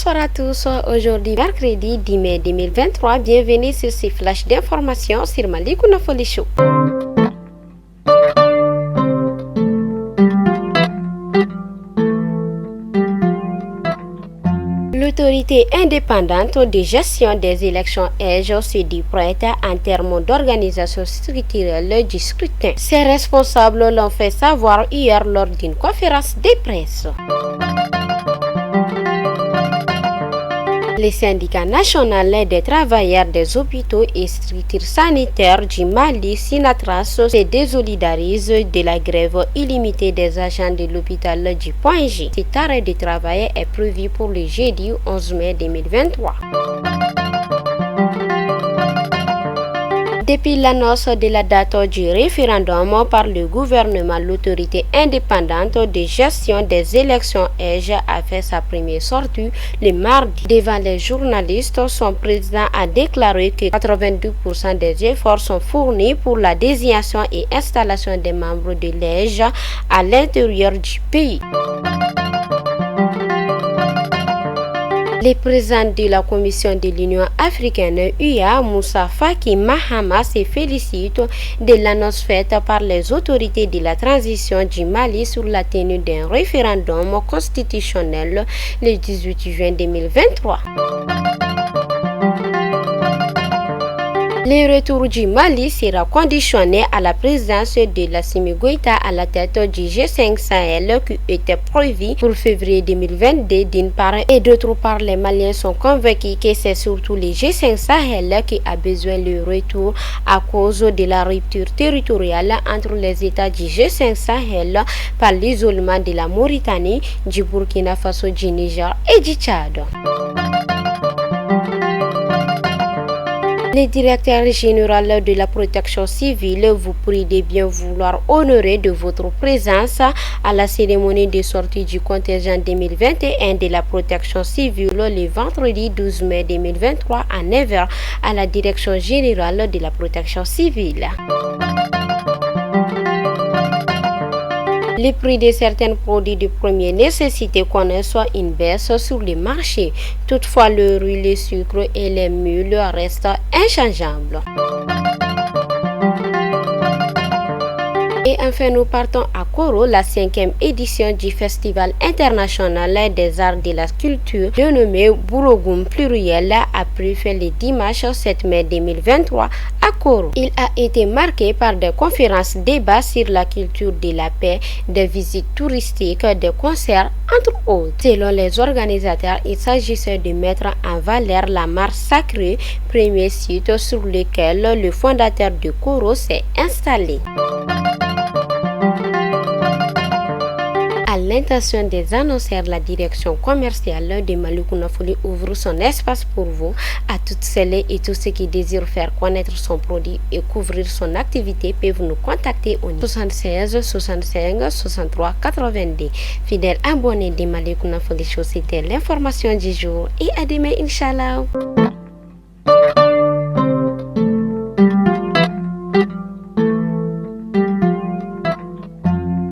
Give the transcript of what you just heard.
Bonsoir à tous, aujourd'hui mercredi 10 mai 2023, bienvenue sur ces flashs d'informations sur Malikouna Foli Show. L'autorité indépendante de gestion des élections EJ se dit prête en termes d'organisation structurelle du scrutin. Ses responsables l'ont fait savoir hier lors d'une conférence de presse. Le syndicat national des travailleurs des hôpitaux et structures sanitaires du Mali, Sinatras, se désolidarise de la grève illimitée des agents de l'hôpital du Point G. Cet arrêt de travail est prévu pour le jeudi 11 mai 2023. Depuis l'annonce de la date du référendum par le gouvernement, l'autorité indépendante de gestion des élections EJ a fait sa première sortie le mardi. Devant les journalistes, son président a déclaré que 82% des efforts sont fournis pour la désignation et installation des membres de l'EJ à l'intérieur du pays. Le président de la Commission de l'Union africaine UA, Moussa Faki Mahama, se félicite de l'annonce faite par les autorités de la transition du Mali sur la tenue d'un référendum constitutionnel le 18 juin 2023. Le retour du Mali sera conditionné à la présence de Assimi Goïta à la tête du G5 Sahel qui était prévu pour février 2022 d'une part et d'autre part. Les Maliens sont convaincus que c'est surtout le G5 Sahel qui a besoin de retour à cause de la rupture territoriale entre les États du G5 Sahel par l'isolement de la Mauritanie, du Burkina Faso, du Niger et du Tchad. Le directeur général de la protection civile vous prie de bien vouloir honorer de votre présence à la cérémonie de sortie du contingent 2021 de la protection civile le vendredi 12 mai 2023 à 9h à la direction générale de la protection civile. Les prix de certains produits de première nécessité connaissent une baisse sur le marché. Toutefois, le riz, le sucre et les mules restent inchangeables. Et enfin, nous partons à Koro, la 5e édition du Festival international des arts de la culture, dénommé Bourogoum pluriel, a pris fin le dimanche 7 mai 2023 à Koro. Il a été marqué par des conférences débats sur la culture de la paix, des visites touristiques, des concerts, entre autres. Selon les organisateurs, il s'agissait de mettre en valeur la marche sacrée, premier site sur lequel le fondateur de Koro s'est installé. À l'intention des annonceurs, la direction commerciale de Malikouna Foli ouvre son espace pour vous, à toutes celles et tous ceux qui désirent faire connaître son produit et couvrir son activité peuvent nous contacter au 76 65 63 82. Fidèles abonnés de Malikouna Foli Show, c'était l'information du jour et à demain, Inch'Allah.